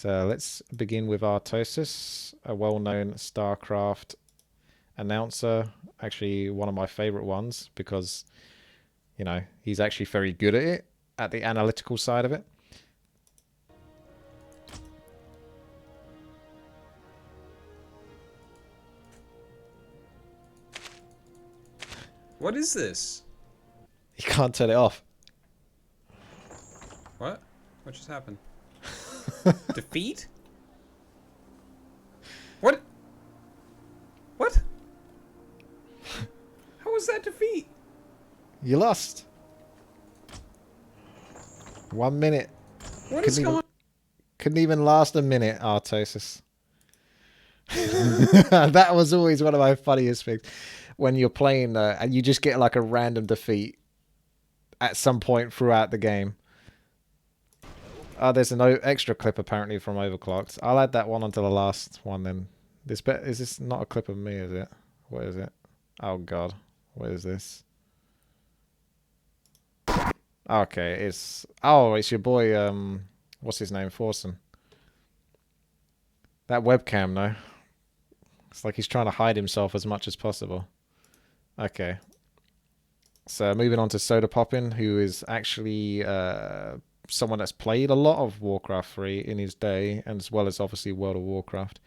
So let's begin with Artosis, a well-known StarCraft announcer. Actually, one of my favorite ones because, you know, he's actually very good at it, at the analytical side of it. What is this? You can't turn it off. What? What just happened? Defeat? What? What? How was that defeat? You lost. 1 minute. What is going on? Couldn't even last a minute, Artosis. That was always one of my funniest things. When you're playing and you just get like a random defeat at some point throughout the game. There's an extra clip apparently from Overclocked. I'll add that one onto the last one then. Is this not a clip of me, is it? What is it? Oh god. What is this? Okay, it's your boy, what's his name? Forsen. That webcam, though. It's like he's trying to hide himself as much as possible. Okay. So moving on to Soda Poppin, who is actually someone that's played a lot of Warcraft 3 in his day, and as well as obviously World of Warcraft.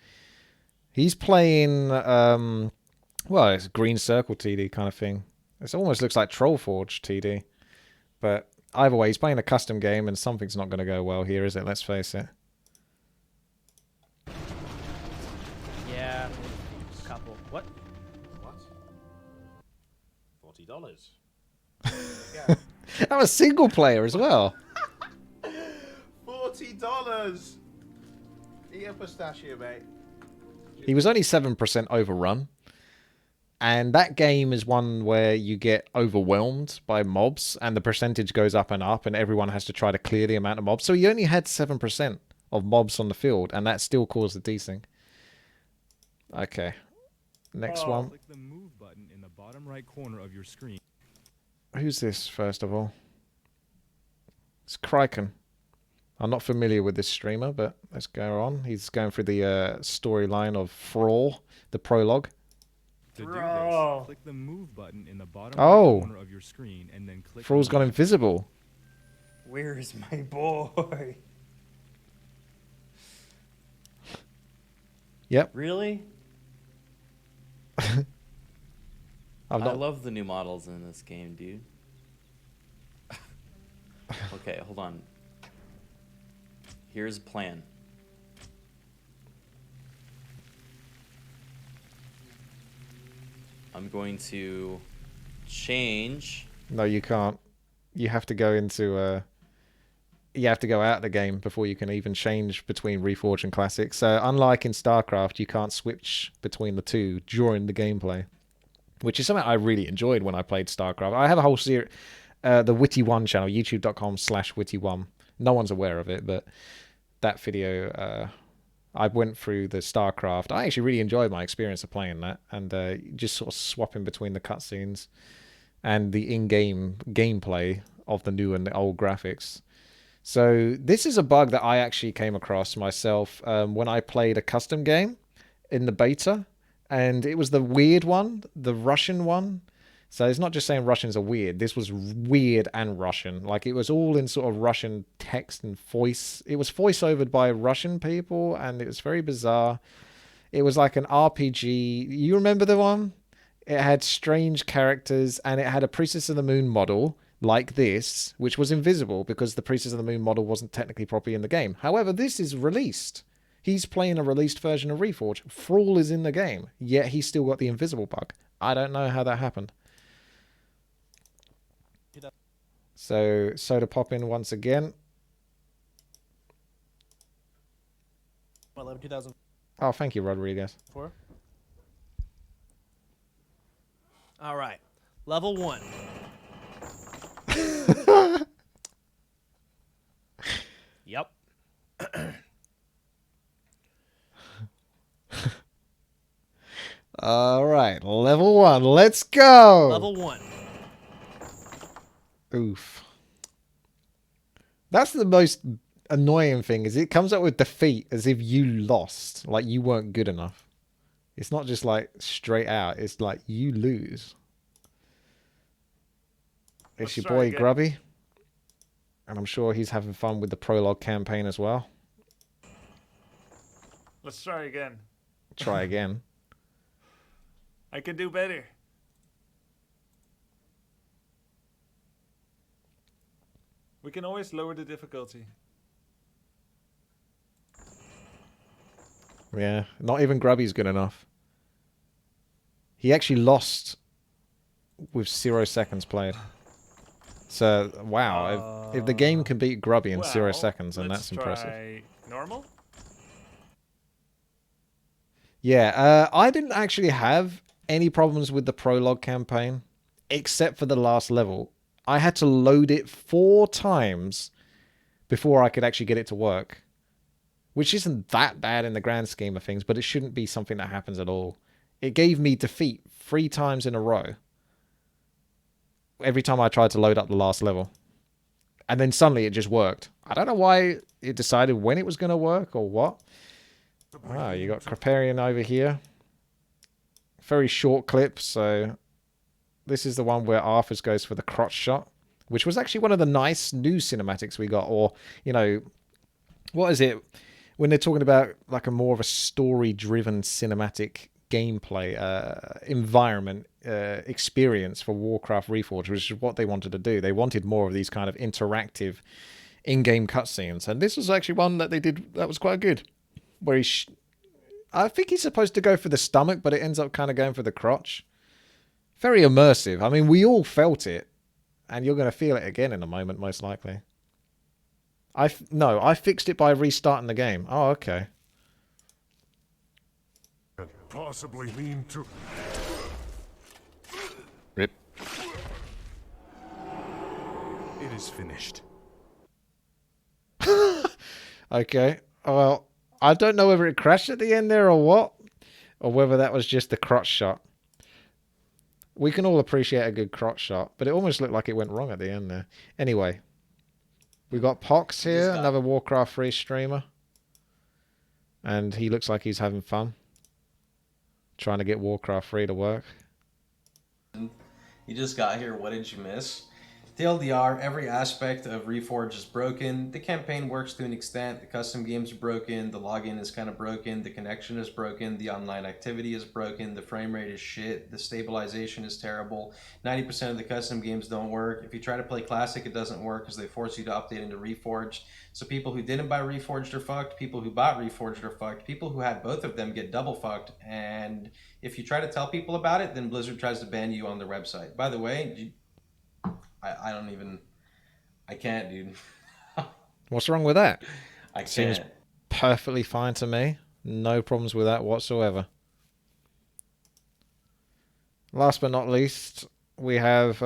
He's playing, well, it's Green Circle TD kind of thing. It almost looks like Reforged TD. But either way, he's playing a custom game, and something's not going to go well here, is it? Let's face it. Yeah, a couple. What? What? $40. That was single player as well. $40. Eat a pistachio, mate. He was only 7% overrun. And that game is one where you get overwhelmed by mobs and the percentage goes up and up and everyone has to try to clear the amount of mobs. So he only had 7% of mobs on the field and that still caused the desync. Okay. Next one. Click the move button in the bottom right corner of your screen. Who's this, first of all? It's Kraken. I'm not familiar with this streamer, but let's go on. He's going through the storyline of Thrall, the prologue. To do this, click the move button in the bottom right corner of your screen and then click. Thrall's gone invisible. Where is my boy? Yep. Really? I love the new models in this game, dude. Okay, hold on. Here's a plan. I'm going to change. No, you can't. You have to go into you have to go out of the game before you can even change between Reforged and Classic. So unlike in StarCraft, you can't switch between the two during the gameplay, which is something I really enjoyed when I played StarCraft. I have a whole series, the WTi channel, youtube.com/WTi. No one's aware of it, but that video, I went through the StarCraft. I actually really enjoyed my experience of playing that and just sort of swapping between the cutscenes and the in-game gameplay of the new and the old graphics. So this is a bug that I actually came across myself when I played a custom game in the beta, and it was the weird one, the Russian one. So it's not just saying Russians are weird. This was weird and Russian. Like, it was all in sort of Russian text and voice. It was voice-overed by Russian people, and it was very bizarre. It was like an RPG. You remember the one? It had strange characters, and it had a Priestess of the Moon model like this, which was invisible because the Priestess of the Moon model wasn't technically properly in the game. However, this is released. He's playing a released version of Reforged. Thrall is in the game, yet he's still got the invisible bug. I don't know how that happened. So, Soda Poppin once again. 11-2004. Oh, thank you, Rodriguez. All right. Level 1. Yep. All right, level 1. Let's go. Level 1. Oof. That's the most annoying thing is it comes up with defeat as if you lost, like you weren't good enough. It's not just like straight out. It's like you lose. It's your boy Grubby. And I'm sure he's having fun with the prologue campaign as well. Let's try again. Try again. I can do better. We can always lower the difficulty. Yeah, not even Grubby's good enough. He actually lost with 0 seconds played. So, wow. If the game can beat Grubby in 0 seconds, then that's impressive. Try normal? Yeah, I didn't actually have any problems with the prologue campaign, except for the last level. I had to load it 4 times before I could actually get it to work. Which isn't that bad in the grand scheme of things, but it shouldn't be something that happens at all. It gave me defeat 3 times in a row. Every time I tried to load up the last level. And then suddenly it just worked. I don't know why it decided when it was going to work or what. Ah, you got Creparian over here. Very short clip, so this is the one where Arthas goes for the crotch shot, which was actually one of the nice new cinematics we got. Or, you know, what is it? When they're talking about like a more of a story-driven cinematic gameplay environment experience for Warcraft Reforged, which is what they wanted to do. They wanted more of these kind of interactive in-game cutscenes, and this was actually one that they did that was quite good. Where I think he's supposed to go for the stomach, but it ends up kind of going for the crotch. Very immersive. I mean, we all felt it, and you're going to feel it again in a moment, most likely. No, I fixed it by restarting the game. Oh, okay. Possibly mean to. Rip. It is finished. Okay. Well, I don't know whether it crashed at the end there or what, or whether that was just the crotch shot. We can all appreciate a good crotch shot, but it almost looked like it went wrong at the end there. Anyway, we got Pox here, another Warcraft 3 streamer. And he looks like he's having fun. Trying to get Warcraft 3 to work. You just got here, what did you miss? TLDR, every aspect of Reforged is broken. The campaign works to an extent, the custom games are broken, the login is kind of broken, the connection is broken, the online activity is broken, the frame rate is shit, the stabilization is terrible, 90% of the custom games don't work. If you try to play Classic, it doesn't work because they force you to update into Reforged. So people who didn't buy Reforged are fucked, people who bought Reforged are fucked, people who had both of them get double fucked, and if you try to tell people about it, then Blizzard tries to ban you on their website. By the way, I don't even... I can't, dude. What's wrong with that? I can't. Seems perfectly fine to me. No problems with that whatsoever. Last but not least, we have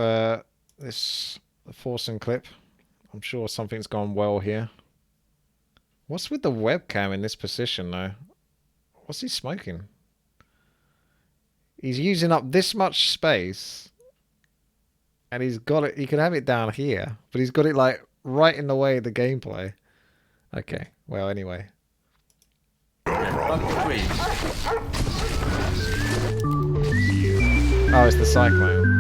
this Forsen clip. I'm sure something's gone well here. What's with the webcam in this position, though? What's he smoking? He's using up this much space. And he's got it, he can have it down here, but he's got it like right in the way of the gameplay. Okay, well, anyway. Oh, it's the cyclone.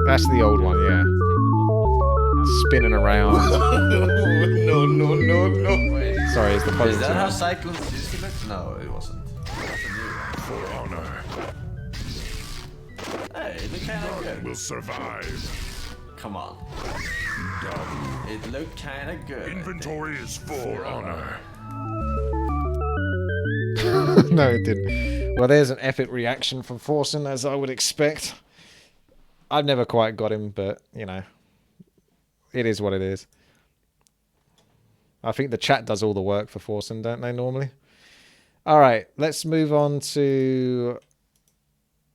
That's the old one, yeah. Spinning around. No. Wait, sorry, it's the is that how Cyclones used to look? No, it wasn't. For honor. Hey, it looked kind of good. Will survive. Come on. Dumb. It looked kind of good. Inventory is for honor. No, it didn't. Well, there's an epic reaction from Forsen, as I would expect. I've never quite got him, but, you know, it is what it is. I think the chat does all the work for Forsen, don't they, normally? All right, let's move on to...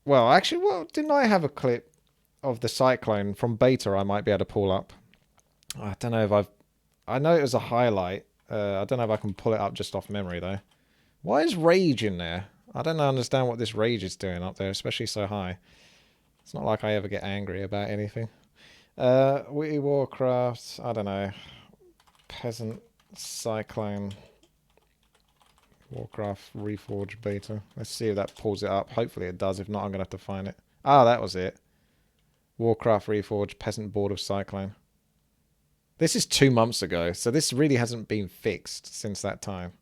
Well, actually, didn't I have a clip of the Cyclone from beta I might be able to pull up. I don't know if I've... I know it was a highlight. I don't know if I can pull it up just off memory, though. Why is Rage in there? I don't understand what this Rage is doing up there, especially so high. It's not like I ever get angry about anything. WTiiWarcraft, I don't know. Peasant, Cyclone, Warcraft, Reforged beta. Let's see if that pulls it up. Hopefully it does. If not, I'm going to have to find it. Ah, that was it. Warcraft, Reforged, Peasant Board of Cyclone. This is 2 months ago, so this really hasn't been fixed since that time.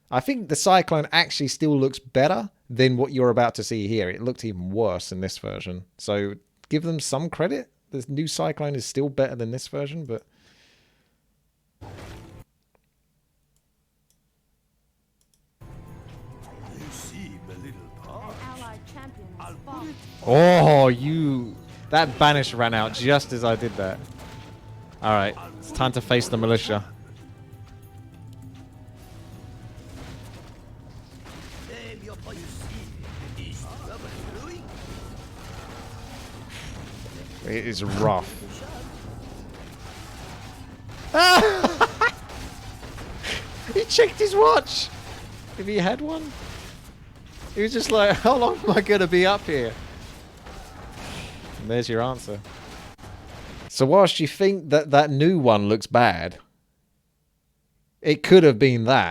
I think the Cyclone actually still looks better than what you're about to see here. It looked even worse in this version. So give them some credit. The new Cyclone is still better than this version, but... Oh, you... That banish ran out just as I did that. Alright, it's time to face the militia. It is rough. Ah! He checked his watch! If he had one? He was just like, how long am I going to be up here? And there's your answer. So whilst you think that that new one looks bad, it could have been that.